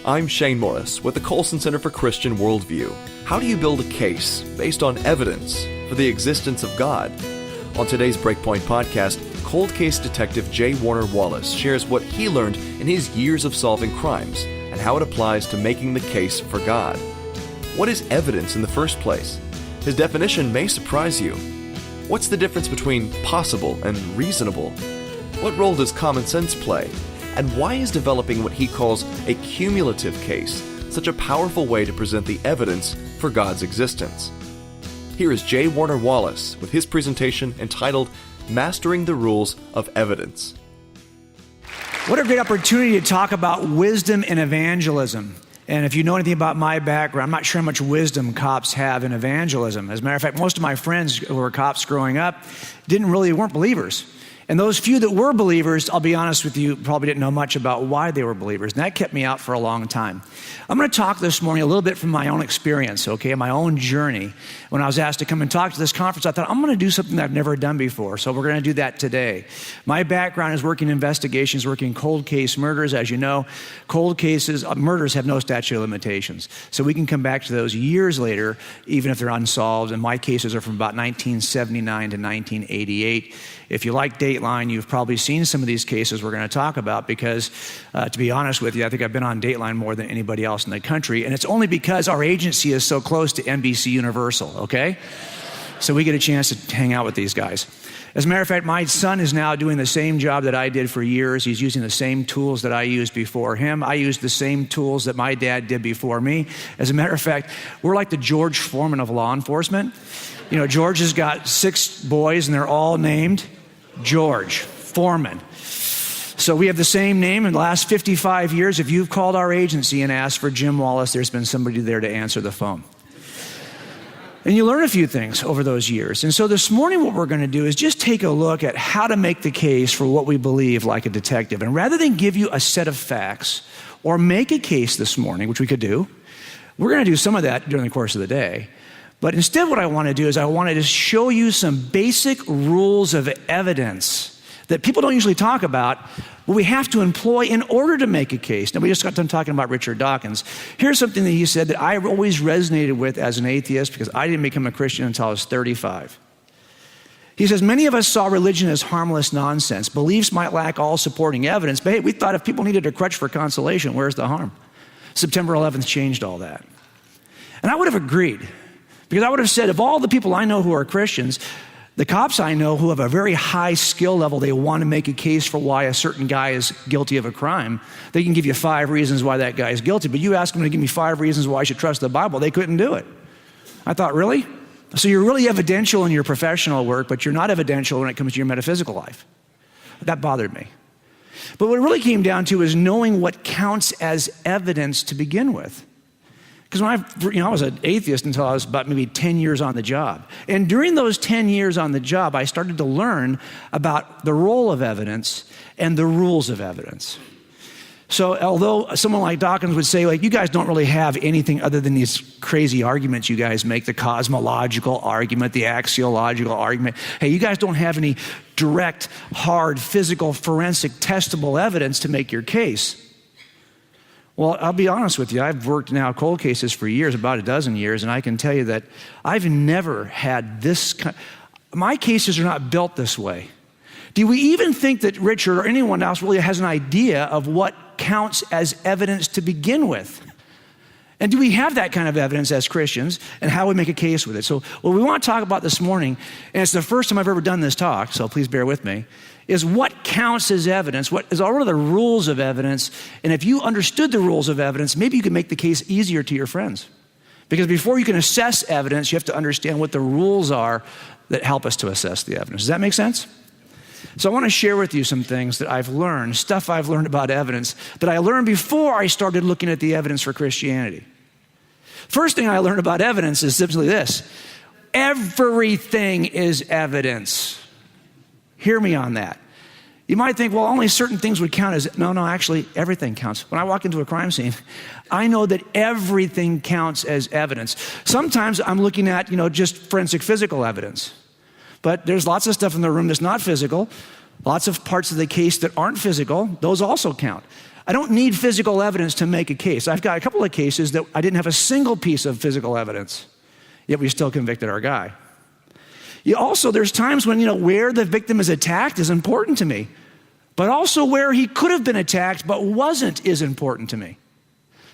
I'm Shane Morris with the Colson Center for Christian Worldview. How do you build a case based on evidence for the existence of God? On today's BreakPoint podcast, cold case detective J. Warner Wallace shares what he learned in his years of solving crimes and how it applies to making the case for God. What is evidence in the first place? His definition may surprise you. What's the difference between possible and reasonable? What role does common sense play? And why is developing what he calls a cumulative case such a powerful way to present the evidence for God's existence? Here is J. Warner Wallace with his presentation entitled Mastering the Rules of Evidence. What a great opportunity to talk about wisdom in evangelism. And if you know anything about my background, I'm not sure how much wisdom cops have in evangelism. As a matter of fact, most of my friends who were cops growing up weren't believers. And those few that were believers, I'll be honest with you, probably didn't know much about why they were believers. And that kept me out for a long time. I'm going to talk this morning a little bit from my own experience, okay, my own journey. When I was asked to come and talk to this conference, I thought, I'm going to do something that I've never done before. So we're going to do that today. My background is working in investigations, working cold case murders. As you know, cold cases, murders have no statute of limitations. So we can come back to those years later, even if they're unsolved. And my cases are from about 1979 to 1988. If you like Dateline, you've probably seen some of these cases we're going to talk about because, to be honest with you, I think I've been on Dateline more than anybody else in the country, and it's only because our agency is so close to NBC Universal, okay? So we get a chance to hang out with these guys. As a matter of fact, my son is now doing the same job that I did for years. He's using the same tools that I used before him. I used the same tools that my dad did before me. As a matter of fact, we're like the George Foreman of law enforcement. You know, George has got 6 boys, and they're all named George Foreman. So we have the same name. In the last 55 years, if you've called our agency and asked for Jim Wallace, there's been somebody there to answer the phone. And you learn a few things over those years. And so this morning what we're going to do is just take a look at how to make the case for what we believe like a detective. And rather than give you a set of facts or make a case this morning, which we could do, we're going to do some of that during the course of the day. But instead what I want to do is I want to just show you some basic rules of evidence that people don't usually talk about, but we have to employ in order to make a case. Now, we just got done talking about Richard Dawkins. Here's something that he said that I always resonated with as an atheist because I didn't become a Christian until I was 35. He says, many of us saw religion as harmless nonsense. Beliefs might lack all supporting evidence, but hey, we thought if people needed a crutch for consolation, where's the harm? September 11th changed all that. And I would have agreed. Because I would have said, of all the people I know who are Christians, the cops I know who have a very high skill level, they want to make a case for why a certain guy is guilty of a crime. They can give you 5 reasons why that guy is guilty, but you ask them to give me 5 reasons why I should trust the Bible, they couldn't do it. I thought, really? So you're really evidential in your professional work, but you're not evidential when it comes to your metaphysical life. That bothered me. But what it really came down to is knowing what counts as evidence to begin with. Because when I was an atheist until I was about maybe 10 years on the job. And during those 10 years on the job, I started to learn about the role of evidence and the rules of evidence. So although someone like Dawkins would say, like, you guys don't really have anything other than these crazy arguments you guys make, the cosmological argument, the axiological argument. Hey, you guys don't have any direct, hard, physical, forensic, testable evidence to make your case. Well, I'll be honest with you. I've worked now cold cases for years, about a dozen years, and I can tell you that I've never had this kind. My cases are not built this way. Do we even think that Richard or anyone else really has an idea of what counts as evidence to begin with? And do we have that kind of evidence as Christians, and how we make a case with it? So what we want to talk about this morning, and it's the first time I've ever done this talk, so please bear with me, is what counts as evidence, what are the rules of evidence, and if you understood the rules of evidence, maybe you could make the case easier to your friends. Because before you can assess evidence, you have to understand what the rules are that help us to assess the evidence. Does that make sense? So I want to share with you some things that I've learned, stuff I've learned about evidence, that I learned before I started looking at the evidence for Christianity. First thing I learned about evidence is simply this: everything is evidence. Hear me on that. You might think, well, only certain things would count as, no, actually, everything counts. When I walk into a crime scene, I know that everything counts as evidence. Sometimes I'm looking at, just forensic physical evidence. But there's lots of stuff in the room that's not physical. Lots of parts of the case that aren't physical, those also count. I don't need physical evidence to make a case. I've got a couple of cases that I didn't have a single piece of physical evidence, yet we still convicted our guy. There's times when, where the victim is attacked is important to me, but also where he could have been attacked but wasn't is important to me.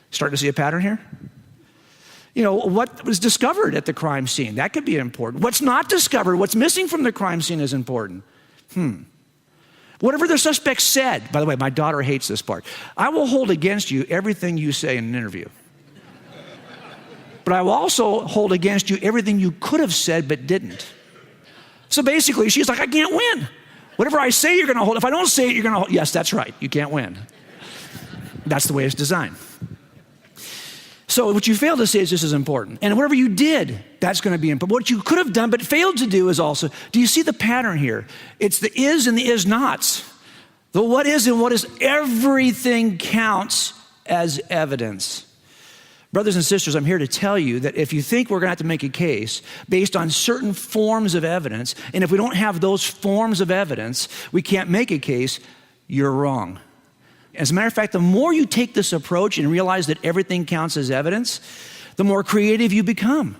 Starting to see a pattern here? What was discovered at the crime scene, that could be important. What's not discovered, what's missing from the crime scene is important. Whatever the suspect said, by the way, my daughter hates this part. I will hold against you everything you say in an interview. But I will also hold against you everything you could have said but didn't. So basically, she's like, I can't win. Whatever I say, you're going to hold. If I don't say it, you're going to hold. Yes, that's right. You can't win. That's the way it's designed. So what you failed to say is this is important. And whatever you did, that's going to be important. What you could have done but failed to do is also, do you see the pattern here? It's the is and the is nots. The what is and what is, everything counts as evidence. Brothers and sisters, I'm here to tell you that if you think we're going to have to make a case based on certain forms of evidence, and if we don't have those forms of evidence, we can't make a case, you're wrong. As a matter of fact, the more you take this approach and realize that everything counts as evidence, the more creative you become.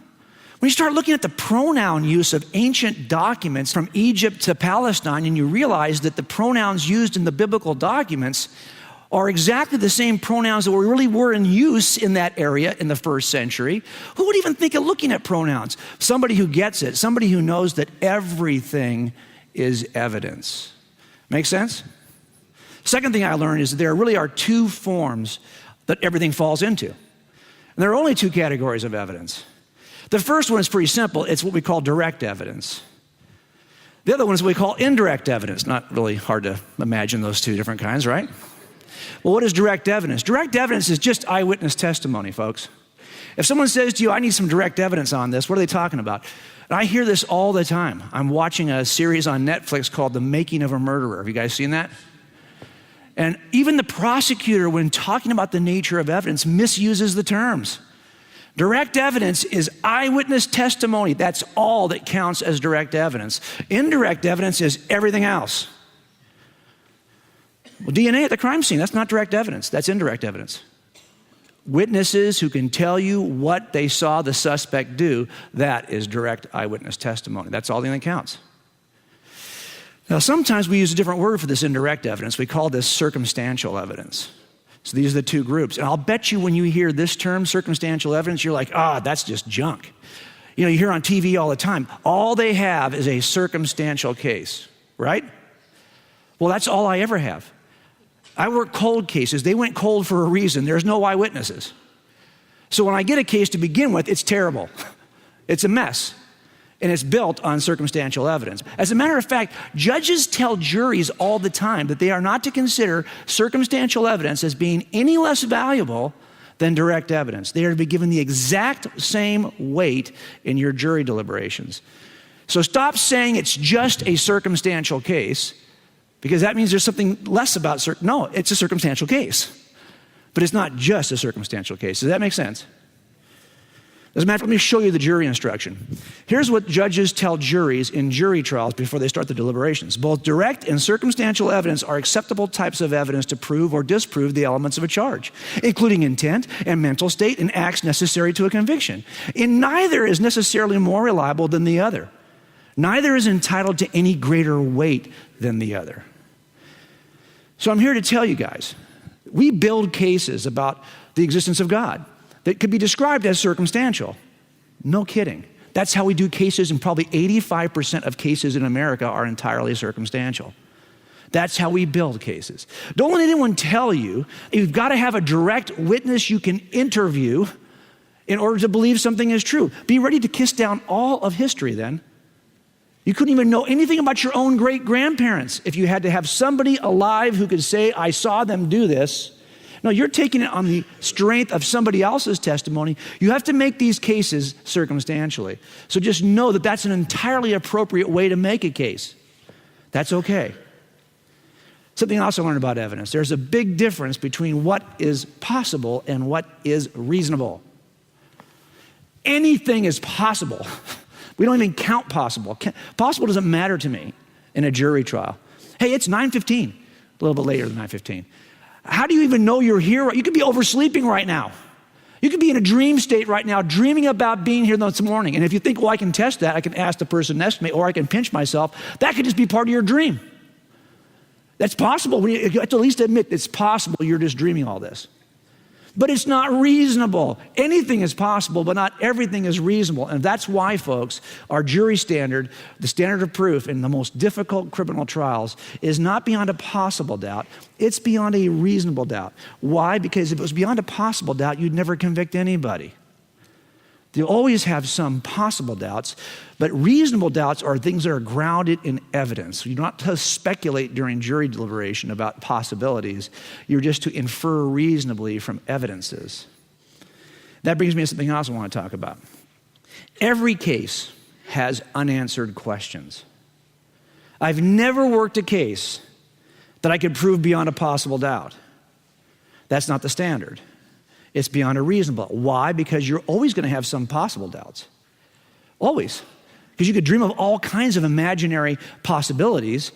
When you start looking at the pronoun use of ancient documents from Egypt to Palestine, and you realize that the pronouns used in the biblical documents are exactly the same pronouns that really were in use in that area in the first century, who would even think of looking at pronouns? Somebody who gets it, somebody who knows that everything is evidence. Make sense? Second thing I learned is that there really are two forms that everything falls into. And there are only two categories of evidence. The first one is pretty simple. It's what we call direct evidence. The other one is what we call indirect evidence. Not really hard to imagine those two different kinds, right? Well, what is direct evidence? Direct evidence is just eyewitness testimony, folks. If someone says to you, I need some direct evidence on this, what are they talking about? And I hear this all the time. I'm watching a series on Netflix called The Making of a Murderer. Have you guys seen that? And even the prosecutor, when talking about the nature of evidence, misuses the terms. Direct evidence is eyewitness testimony. That's all that counts as direct evidence. Indirect evidence is everything else. Well, DNA at the crime scene, that's not direct evidence. That's indirect evidence. Witnesses who can tell you what they saw the suspect do, that is direct eyewitness testimony. That's all that counts. Now, sometimes we use a different word for this indirect evidence. We call this circumstantial evidence. So these are the two groups. And I'll bet you when you hear this term, circumstantial evidence, you're like, that's just junk. You hear on TV all the time, all they have is a circumstantial case, right? Well, that's all I ever have. I work cold cases. They went cold for a reason. There's no eyewitnesses. So when I get a case to begin with, it's terrible. It's a mess. And it's built on circumstantial evidence. As a matter of fact, judges tell juries all the time that they are not to consider circumstantial evidence as being any less valuable than direct evidence. They are to be given the exact same weight in your jury deliberations. So stop saying it's just a circumstantial case, because that means there's something less about no, it's a circumstantial case. But it's not just a circumstantial case. Does that make sense? As a matter of fact, let me show you the jury instruction. Here's what judges tell juries in jury trials before they start the deliberations. Both direct and circumstantial evidence are acceptable types of evidence to prove or disprove the elements of a charge, including intent and mental state and acts necessary to a conviction. And neither is necessarily more reliable than the other. Neither is entitled to any greater weight than the other. So I'm here to tell you guys, we build cases about the existence of God that could be described as circumstantial. No kidding. That's how we do cases, and probably 85% of cases in America are entirely circumstantial. That's how we build cases. Don't let anyone tell you you've got to have a direct witness you can interview in order to believe something is true. Be ready to kiss down all of history then. You couldn't even know anything about your own great-grandparents if you had to have somebody alive who could say, I saw them do this. No, you're taking it on the strength of somebody else's testimony. You have to make these cases circumstantially. So just know that that's an entirely appropriate way to make a case. That's okay. Something else I learned about evidence. There's a big difference between what is possible and what is reasonable. Anything is possible. We don't even count possible. Possible doesn't matter to me in a jury trial. Hey, it's 9:15, a little bit later than 9:15. How do you even know you're here? You could be oversleeping right now. You could be in a dream state right now, dreaming about being here this morning. And if you think, well, I can test that, I can ask the person next to me, or I can pinch myself, that could just be part of your dream. That's possible. You have to at least admit it's possible you're just dreaming all this. But it's not reasonable. Anything is possible, but not everything is reasonable. And that's why, folks, our jury standard, the standard of proof in the most difficult criminal trials, is not beyond a possible doubt. It's beyond a reasonable doubt. Why? Because if it was beyond a possible doubt, you'd never convict anybody. You always have some possible doubts, but reasonable doubts are things that are grounded in evidence. You're not to speculate during jury deliberation about possibilities. You're just to infer reasonably from evidences. That brings me to something else I want to talk about. Every case has unanswered questions. I've never worked a case that I could prove beyond a possible doubt. That's not the standard. It's beyond a reasonable. Why? Because you're always going to have some possible doubts. Always. Because you could dream of all kinds of imaginary possibilities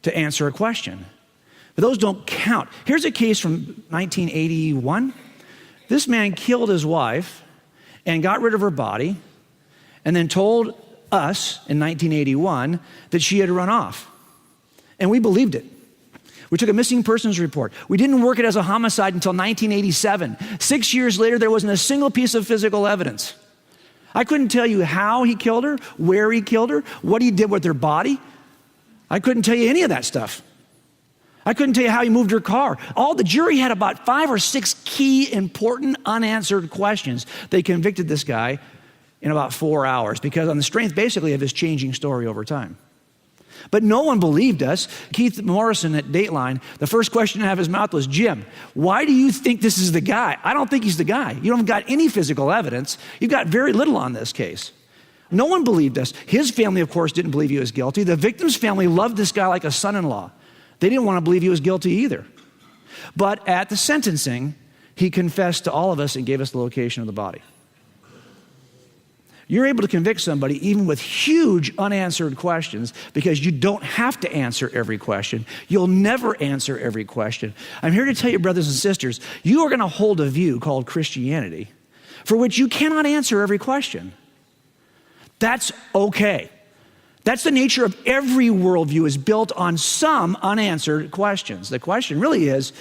to answer a question. But those don't count. Here's a case from 1981. This man killed his wife and got rid of her body and then told us in 1981 that she had run off. And we believed it. We took a missing persons report. We didn't work it as a homicide until 1987. 6 years later, there wasn't a single piece of physical evidence. I couldn't tell you how he killed her, where he killed her, what he did with her body. I couldn't tell you any of that stuff. I couldn't tell you how he moved her car. The jury had about 5 or 6 key, important, unanswered questions. They convicted this guy in about 4 hours because on the strength, basically, of his changing story over time. But no one believed us. Keith Morrison at Dateline, the first question out of his mouth was, Jim, why do you think this is the guy? I don't think he's the guy. You haven't got any physical evidence. You've got very little on this case. No one believed us. His family, of course, didn't believe he was guilty. The victim's family loved this guy like a son-in-law. They didn't want to believe he was guilty either. But at the sentencing, he confessed to all of us and gave us the location of the body. You're able to convict somebody even with huge unanswered questions because you don't have to answer every question. You'll never answer every question. I'm here to tell you, brothers and sisters, you are going to hold a view called Christianity for which you cannot answer every question. That's okay. That's the nature of every worldview, is built on some unanswered questions. The question really is,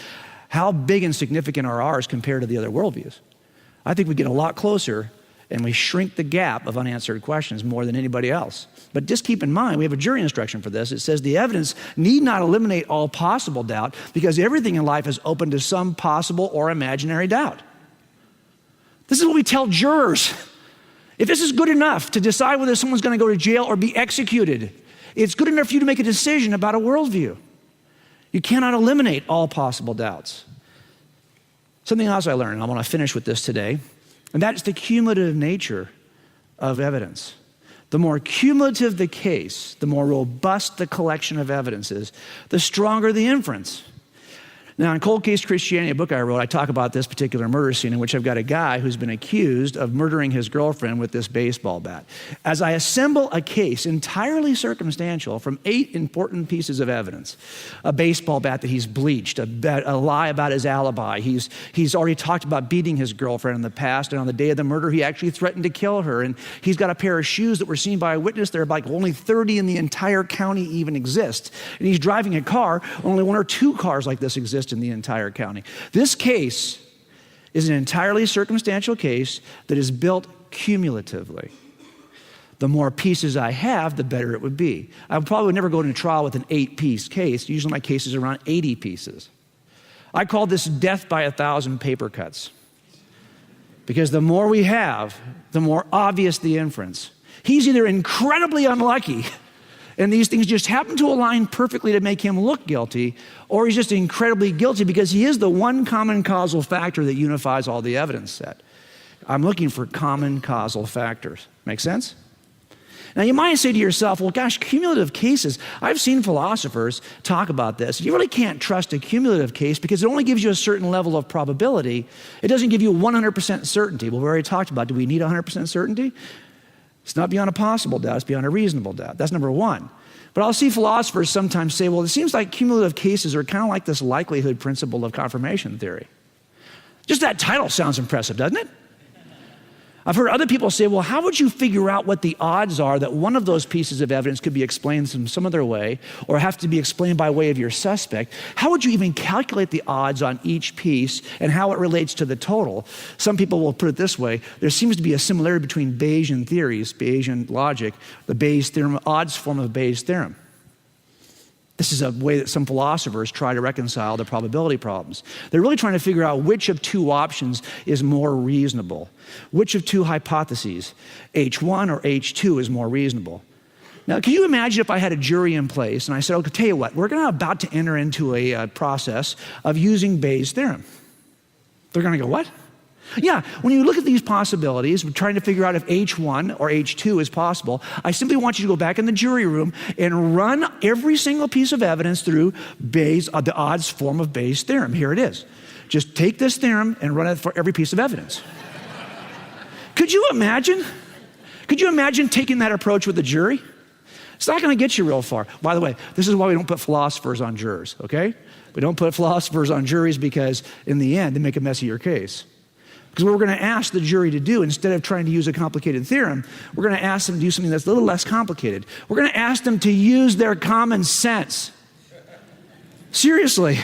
how big and significant are ours compared to the other worldviews? I think we get a lot closer and we shrink the gap of unanswered questions more than anybody else. But just keep in mind, we have a jury instruction for this. It says the evidence need not eliminate all possible doubt because everything in life is open to some possible or imaginary doubt. This is what we tell jurors. If this is good enough to decide whether someone's going to go to jail or be executed, it's good enough for you to make a decision about a worldview. You cannot eliminate all possible doubts. Something else I learned, and I want to finish with this today, and that's the cumulative nature of evidence. The more cumulative the case, the more robust the collection of evidence is, the stronger the inference. Now, in Cold Case Christianity, a book I wrote, I talk about this particular murder scene in which I've got a guy who's been accused of murdering his girlfriend with this baseball bat. As I assemble a case entirely circumstantial from 8 important pieces of evidence, a baseball bat that he's bleached, a lie about his alibi, he's already talked about beating his girlfriend in the past, and on the day of the murder, he actually threatened to kill her, and he's got a pair of shoes that were seen by a witness. There are like only 30 in the entire county even exist, and he's driving a car. Only 1 or 2 cars like this exist in the entire county. This case is an entirely circumstantial case that is built cumulatively. The more pieces I have, the better it would be. I probably would never go into trial with an 8-piece case. Usually my cases are around 80 pieces. I call this death by 1,000 paper cuts. Because the more we have, the more obvious the inference. He's either incredibly unlucky and these things just happen to align perfectly to make him look guilty, or he's just incredibly guilty because he is the one common causal factor that unifies all the evidence set. I'm looking for common causal factors. Make sense? Now, you might say to yourself, well, gosh, cumulative cases. I've seen philosophers talk about this. You really can't trust a cumulative case because it only gives you a certain level of probability. It doesn't give you 100% certainty. Well, we already talked about, do we need 100% certainty? It's not beyond a possible doubt, it's beyond a reasonable doubt. That's number one. But I'll see philosophers sometimes say, well, it seems like cumulative cases are kind of like this likelihood principle of confirmation theory. Just that title sounds impressive, doesn't it? I've heard other people say, well, how would you figure out what the odds are that one of those pieces of evidence could be explained in some other way or have to be explained by way of your suspect? How would you even calculate the odds on each piece and how it relates to the total? Some people will put it this way. There seems to be a similarity between Bayesian theories, Bayesian logic, the Bayes theorem, odds form of Bayes theorem. This is a way that some philosophers try to reconcile the probability problems. They're really trying to figure out which of two options is more reasonable. Which of two hypotheses, H1 or H2, is more reasonable. Now, can you imagine if I had a jury in place and I said, okay, tell you what, we're about to enter into a process of using Bayes' theorem. They're going to go, what? Yeah, when you look at these possibilities, we're trying to figure out if H1 or H2 is possible, I simply want you to go back in the jury room and run every single piece of evidence through Bayes, the odds form of Bayes' theorem. Here it is. Just take this theorem and run it for every piece of evidence. Could you imagine? Could you imagine taking that approach with the jury? It's not going to get you real far. By the way, this is why we don't put philosophers on jurors, okay? We don't put philosophers on juries because in the end, they make a mess of your case. Because what we're going to ask the jury to do, instead of trying to use a complicated theorem, we're going to ask them to do something that's a little less complicated. We're going to ask them to use their common sense. Seriously.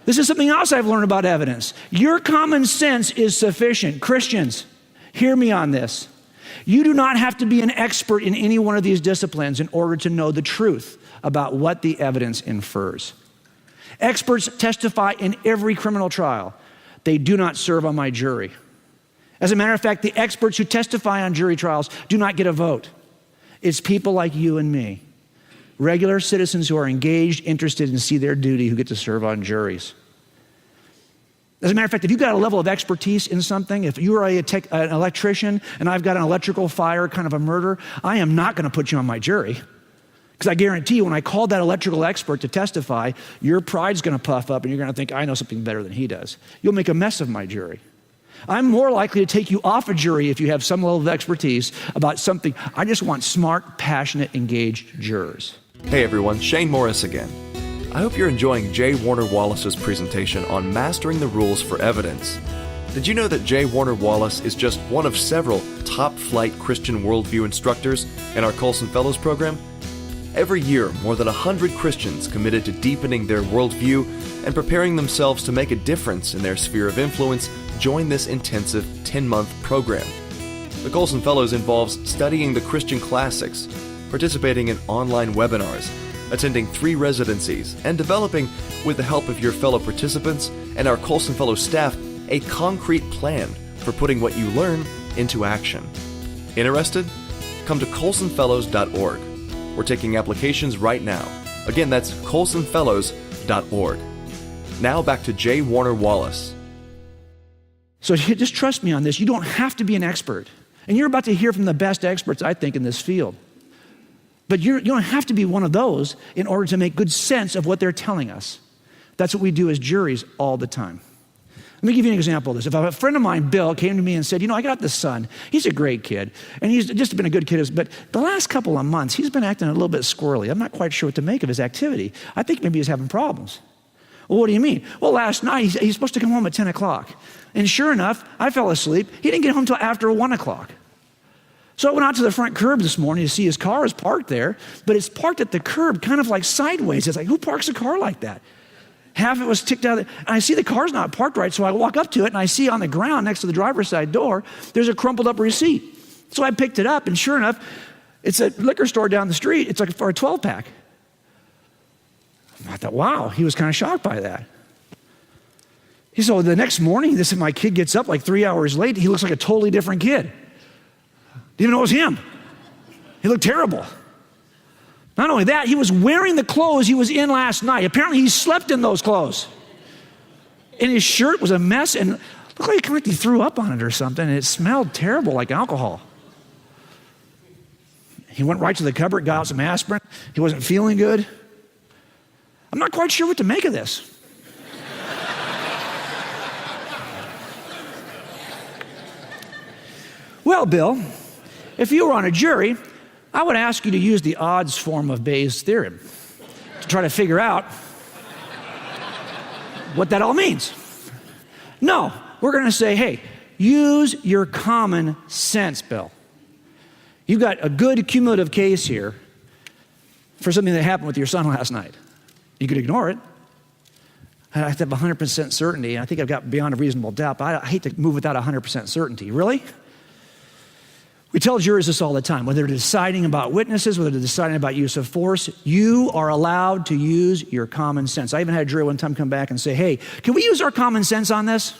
This is something else I've learned about evidence. Your common sense is sufficient. Christians, hear me on this. You do not have to be an expert in any one of these disciplines in order to know the truth about what the evidence infers. Experts testify in every criminal trial. They do not serve on my jury. As a matter of fact, the experts who testify on jury trials do not get a vote. It's people like you and me, regular citizens who are engaged, interested, and see their duty who get to serve on juries. As a matter of fact, if you've got a level of expertise in something, if you are an electrician and I've got an electrical fire, kind of a murder, I am not going to put you on my jury. Because I guarantee you, when I call that electrical expert to testify, your pride's going to puff up and you're going to think, I know something better than he does. You'll make a mess of my jury. I'm more likely to take you off a jury if you have some level of expertise about something. I just want smart, passionate, engaged jurors. Hey everyone, Shane Morris again. I hope you're enjoying J. Warner Wallace's presentation on mastering the rules for evidence. Did you know that J. Warner Wallace is just one of several top-flight Christian worldview instructors in our Colson Fellows Program? Every year, more than 100 Christians committed to deepening their worldview and preparing themselves to make a difference in their sphere of influence join this intensive 10-month program. The Colson Fellows involves studying the Christian classics, participating in online webinars, attending 3 residencies, and developing, with the help of your fellow participants and our Colson Fellows staff, a concrete plan for putting what you learn into action. Interested? Come to colsonfellows.org. We're taking applications right now. Again, that's colsonfellows.org. Now back to J. Warner Wallace. So just trust me on this. You don't have to be an expert. And you're about to hear from the best experts, I think, in this field. But you don't have to be one of those in order to make good sense of what they're telling us. That's what we do as juries all the time. Let me give you an example of this. If a friend of mine, Bill, came to me and said, I got this son. He's a great kid, and he's just been a good kid. But the last couple of months, he's been acting a little bit squirrely. I'm not quite sure what to make of his activity. I think maybe he's having problems. Well, what do you mean? Well, last night, he's supposed to come home at 10 o'clock. And sure enough, I fell asleep. He didn't get home until after 1 o'clock. So I went out to the front curb this morning to see his car is parked there, but it's parked at the curb kind of like sideways. It's like, who parks a car like that? Half of it was ticked out. And I see the car's not parked right, so I walk up to it, and I see on the ground next to the driver's side door, there's a crumpled up receipt. So I picked it up, and sure enough, it's a liquor store down the street. It's like for a 12-pack. I thought, wow, he was kind of shocked by that. He said, well, the next morning, my kid gets up like 3 hours late. He looks like a totally different kid. Didn't even know it was him. He looked terrible. Not only that, he was wearing the clothes he was in last night. Apparently, he slept in those clothes. And his shirt was a mess, and it looked like he threw up on it or something, and it smelled terrible like alcohol. He went right to the cupboard, got out some aspirin. He wasn't feeling good. I'm not quite sure what to make of this. Well, Bill, if you were on a jury, I would ask you to use the odds form of Bayes' theorem to try to figure out what that all means. No, we're going to say, hey, use your common sense, Bill. You've got a good cumulative case here for something that happened with your son last night. You could ignore it. I have to have 100% certainty, and I think I've got beyond a reasonable doubt, but I hate to move without 100% certainty. Really? We tell jurors this all the time. Whether they're deciding about witnesses, whether they're deciding about use of force, you are allowed to use your common sense. I even had a jury one time come back and say, hey, can we use our common sense on this?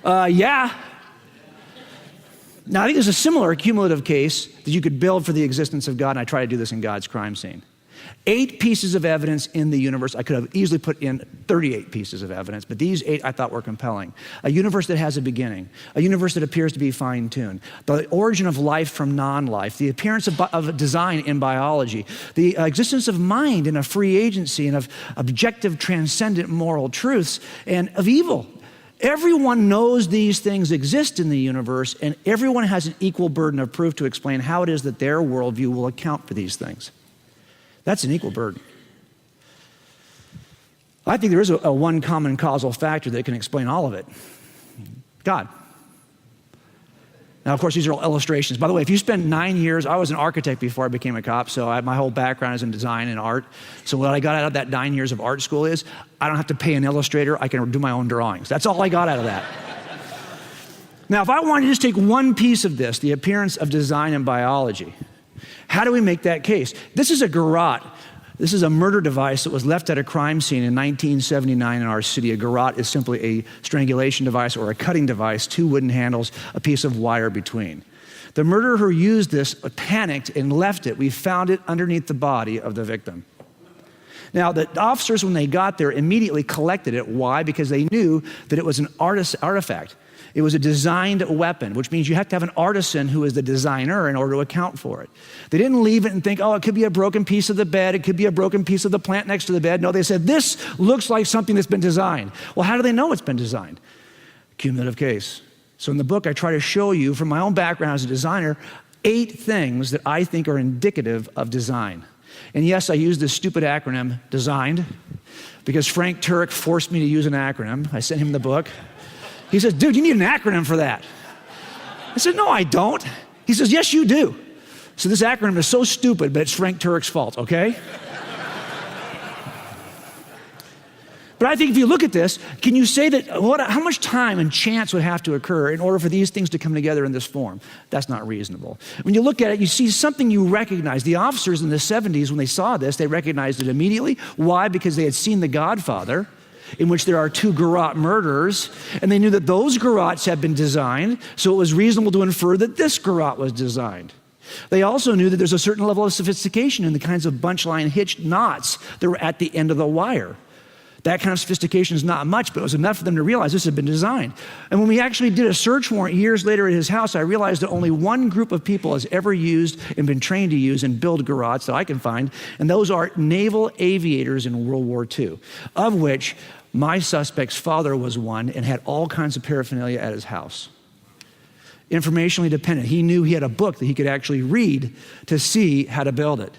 Yeah. Now, I think there's a similar cumulative case that you could build for the existence of God, and I try to do this in God's crime scene. 8 pieces of evidence in the universe. I could have easily put in 38 pieces of evidence, but these 8 I thought were compelling. A universe that has a beginning, a universe that appears to be fine-tuned, the origin of life from non-life, the appearance of design in biology, the existence of mind and of free agency and of objective transcendent moral truths, and of evil. Everyone knows these things exist in the universe, and everyone has an equal burden of proof to explain how it is that their worldview will account for these things. That's an equal burden. I think there is a one common causal factor that can explain all of it. God. Now, of course, these are all illustrations. By the way, if you spend 9 years, I was an architect before I became a cop, so my whole background is in design and art. So what I got out of that 9 years of art school is I don't have to pay an illustrator. I can do my own drawings. That's all I got out of that. Now, if I wanted to just take one piece of this, the appearance of design in biology, how do we make that case? This is a garrote. This is a murder device that was left at a crime scene in 1979 in our city. A garrote is simply a strangulation device or a cutting device, 2 wooden handles, a piece of wire between. The murderer who used this panicked and left it. We found it underneath the body of the victim. Now, the officers, when they got there, immediately collected it. Why? Because they knew that it was an artifact. It was a designed weapon, which means you have to have an artisan who is the designer in order to account for it. They didn't leave it and think, oh, it could be a broken piece of the bed. It could be a broken piece of the plant next to the bed. No, they said, this looks like something that's been designed. Well, how do they know it's been designed? Cumulative case. So in the book, I try to show you from my own background as a designer, 8 things that I think are indicative of design. And yes, I use this stupid acronym, designed, because Frank Turek forced me to use an acronym. I sent him the book. He says, dude, you need an acronym for that. I said, no, I don't. He says, yes, you do. So this acronym is so stupid, but it's Frank Turek's fault, okay? But I think if you look at this, can you say that how much time and chance would have to occur in order for these things to come together in this form? That's not reasonable. When you look at it, you see something you recognize. The officers in the 70s, when they saw this, they recognized it immediately. Why? Because they had seen The Godfather, in which there are 2 garrote murderers, and they knew that those garrotes had been designed, so it was reasonable to infer that this garrote was designed. They also knew that there's a certain level of sophistication in the kinds of bunch line hitched knots that were at the end of the wire. That kind of sophistication is not much, but it was enough for them to realize this had been designed. And when we actually did a search warrant years later at his house, I realized that only one group of people has ever used and been trained to use and build garrotes that I can find, and those are naval aviators in World War II, of which my suspect's father was one and had all kinds of paraphernalia at his house. Informationally dependent. He knew he had a book that he could actually read to see how to build it.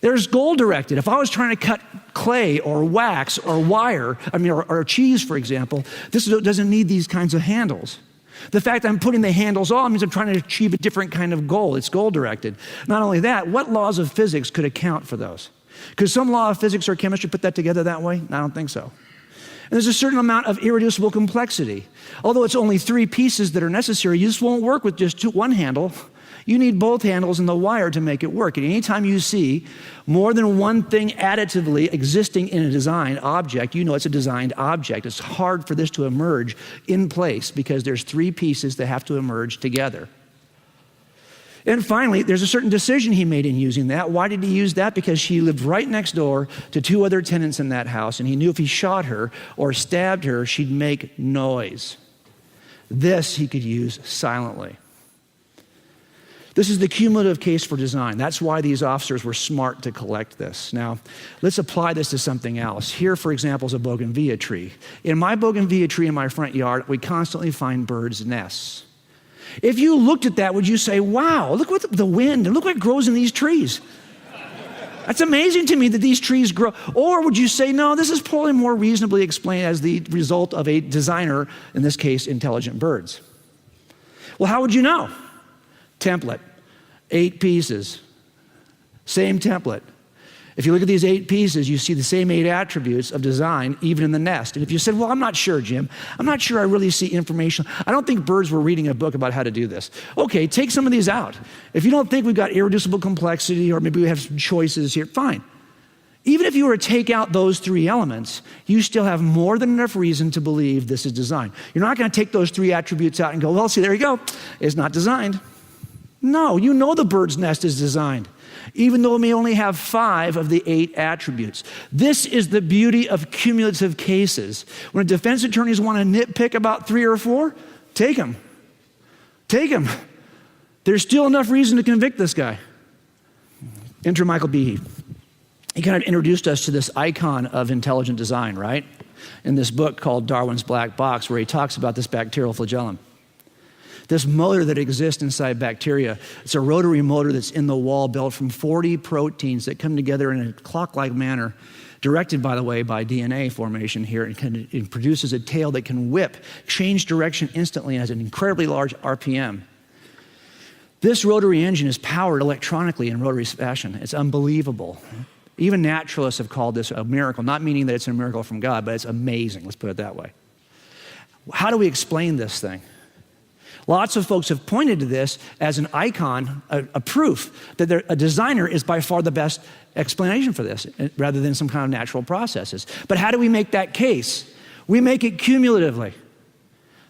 There's goal directed. If I was trying to cut clay or wax or wire, or cheese, for example, this doesn't need these kinds of handles. The fact I'm putting the handles on means I'm trying to achieve a different kind of goal. It's goal directed. Not only that, what laws of physics could account for those? Could some law of physics or chemistry put that together that way? I don't think so. And there's a certain amount of irreducible complexity. Although it's only 3 pieces that are necessary, you just won't work with just one handle. You need both handles and the wire to make it work. And anytime you see more than one thing additively existing in a designed object, you know it's a designed object. It's hard for this to emerge in place because there's 3 pieces that have to emerge together. And finally, there's a certain decision he made in using that. Why did he use that? Because she lived right next door to 2 other tenants in that house, and he knew if he shot her or stabbed her, she'd make noise. This he could use silently. This is the cumulative case for design. That's why these officers were smart to collect this. Now, let's apply this to something else. Here, for example, is a bougainvillea tree. In my bougainvillea tree in my front yard, we constantly find birds' nests. If you looked at that, would you say, wow, look what the wind, and look what grows in these trees? That's amazing to me that these trees grow. Or would you say, no, this is probably more reasonably explained as the result of a designer, in this case, intelligent birds? Well, how would you know? Template, 8 pieces, same template. If you look at these 8 pieces, you see the same 8 attributes of design, even in the nest. And if you said, well, I'm not sure, Jim. I'm not sure I really see information. I don't think birds were reading a book about how to do this. Okay, take some of these out. If you don't think we've got irreducible complexity, or maybe we have some choices here, fine. Even if you were to take out those 3 elements, you still have more than enough reason to believe this is design. You're not going to take those 3 attributes out and go, well, see, there you go. It's not designed. No, you know the bird's nest is designed, even though it may only have 5 of the 8 attributes. This is the beauty of cumulative cases. When defense attorneys want to nitpick about 3 or 4, take them. Take them. There's still enough reason to convict this guy. Enter Michael Behe. He kind of introduced us to this icon of intelligent design, right? In this book called Darwin's Black Box, where he talks about this bacterial flagellum. This motor that exists inside bacteria, it's a rotary motor that's in the wall built from 40 proteins that come together in a clock-like manner, directed, by the way, by DNA formation here. It produces a tail that can whip, change direction instantly, and has an incredibly large RPM. This rotary engine is powered electronically in rotary fashion. It's unbelievable. Even naturalists have called this a miracle, not meaning that it's a miracle from God, but it's amazing, let's put it that way. How do we explain this thing? Lots of folks have pointed to this as an icon, a proof that a designer is by far the best explanation for this, rather than some kind of natural processes. But how do we make that case? We make it cumulatively.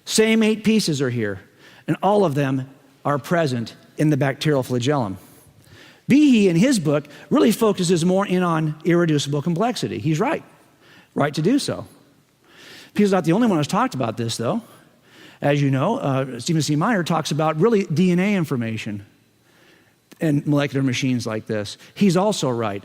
Same 8 pieces are here, and all of them are present in the bacterial flagellum. Behe, in his book, really focuses more in on irreducible complexity. He's right to do so. He's not the only one who's talked about this, though. As you know, Stephen C. Meyer talks about really DNA information and molecular machines like this. He's also right.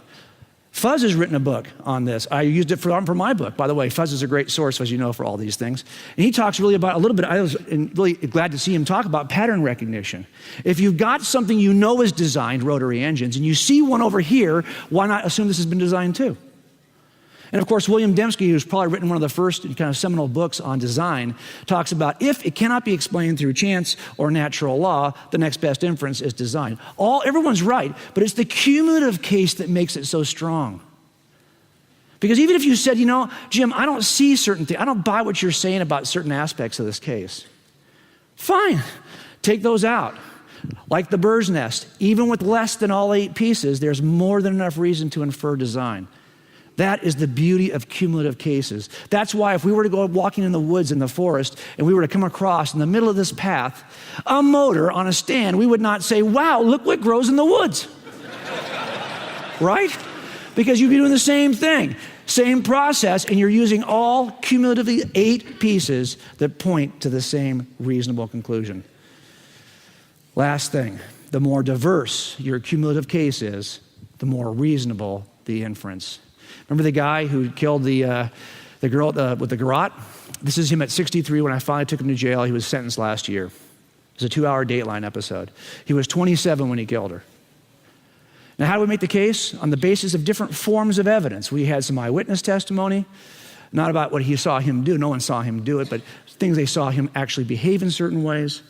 Fuzz has written a book on this. I used it for my book. By the way, Fuzz is a great source, as you know, for all these things. And he talks really about a little bit, I was really glad to see him talk about pattern recognition. If you've got something you know is designed, rotary engines, and you see one over here, why not assume this has been designed too? And of course, William Dembski, who's probably written one of the first kind of seminal books on design, talks about if it cannot be explained through chance or natural law, the next best inference is design. Everyone's right, but it's the cumulative case that makes it so strong. Because even if you said, Jim, I don't see certain things, I don't buy what you're saying about certain aspects of this case. Fine, take those out. Like the bird's nest, even with less than all 8 pieces, there's more than enough reason to infer design. That is the beauty of cumulative cases. That's why if we were to go walking in the woods in the forest and we were to come across in the middle of this path a motor on a stand, we would not say, wow, look what grows in the woods. Right? Because you'd be doing the same thing, same process, and you're using all cumulatively 8 pieces that point to the same reasonable conclusion. Last thing, the more diverse your cumulative case is, the more reasonable the inference. Remember the guy who killed the girl with the garrote? This is him at 63 when I finally took him to jail. He was sentenced last year. It was a 2-hour Dateline episode. He was 27 when he killed her. Now, how do we make the case? On the basis of different forms of evidence. We had some eyewitness testimony, not about what he saw him do. No one saw him do it, but things they saw him actually behave in certain ways.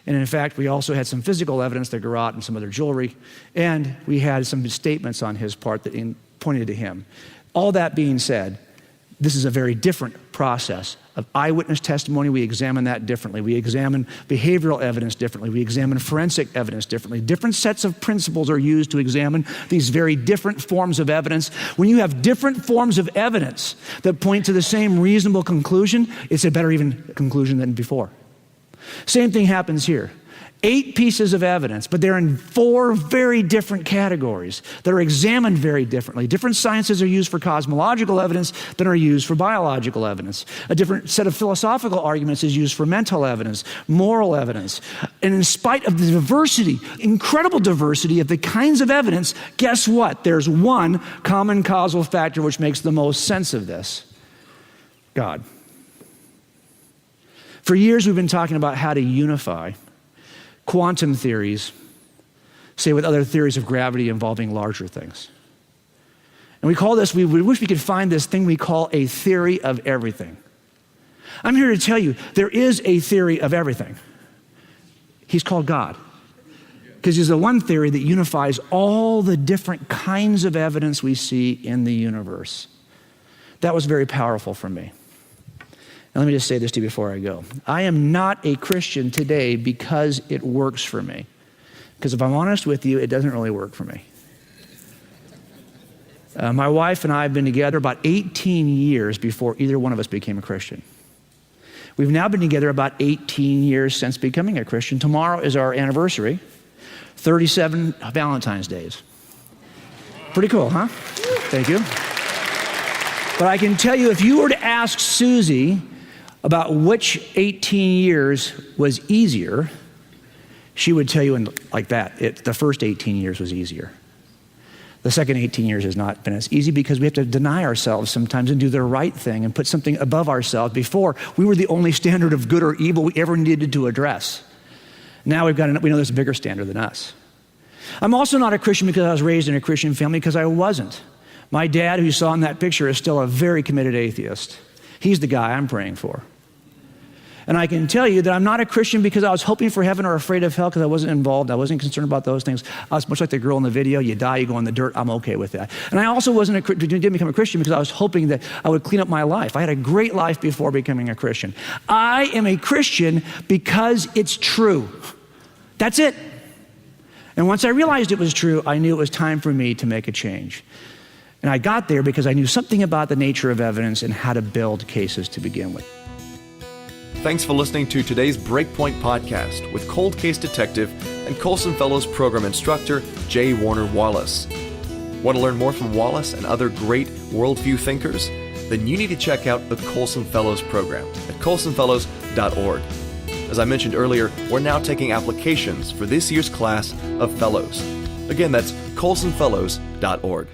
And in fact, we also had some physical evidence, the garrote and some other jewelry. And we had some statements on his part that pointed to him. All that being said, this is a very different process. Of eyewitness testimony, we examine that differently. We examine behavioral evidence differently. We examine forensic evidence differently. Different sets of principles are used to examine these very different forms of evidence. When you have different forms of evidence that point to the same reasonable conclusion, it's a better even conclusion than before. Same thing happens here. 8 pieces of evidence, but they're in 4 very different categories that are examined very differently. Different sciences are used for cosmological evidence than are used for biological evidence. A different set of philosophical arguments is used for mental evidence, moral evidence. And in spite of the diversity, incredible diversity of the kinds of evidence, guess what? There's one common causal factor which makes the most sense of this: God. For years, we've been talking about how to unify quantum theories, say with other theories of gravity involving larger things. And we call this, we wish we could find this thing we call a theory of everything. I'm here to tell you, there is a theory of everything. He's called God. Because he's the one theory that unifies all the different kinds of evidence we see in the universe. That was very powerful for me. And let me just say this to you before I go. I am not a Christian today because it works for me. Because if I'm honest with you, it doesn't really work for me. My wife and I have been together about 18 years before either one of us became a Christian. We've now been together about 18 years since becoming a Christian. Tomorrow is our anniversary, 37 Valentine's Days. Pretty cool, huh? Thank you. But I can tell you, if you were to ask Susie about which 18 years was easier, she would tell you like that. The first 18 years was easier. The second 18 years has not been as easy because we have to deny ourselves sometimes and do the right thing and put something above ourselves. Before, we were the only standard of good or evil we ever needed to address. Now we know there's a bigger standard than us. I'm also not a Christian because I was raised in a Christian family, because I wasn't. My dad, who you saw in that picture, is still a very committed atheist. He's the guy I'm praying for. And I can tell you that I'm not a Christian because I was hoping for heaven or afraid of hell, because I wasn't involved. I wasn't concerned about those things. I was much like the girl in the video. You die, you go in the dirt. I'm okay with that. And I also didn't become a Christian because I was hoping that I would clean up my life. I had a great life before becoming a Christian. I am a Christian because it's true. That's it. And once I realized it was true, I knew it was time for me to make a change. And I got there because I knew something about the nature of evidence and how to build cases to begin with. Thanks for listening to today's BreakPoint podcast with cold case detective and Colson Fellows Program instructor J. Warner Wallace. Want to learn more from Wallace and other great worldview thinkers? Then you need to check out the Colson Fellows Program at colsonfellows.org. As I mentioned earlier, we're now taking applications for this year's class of Fellows. Again, that's colsonfellows.org.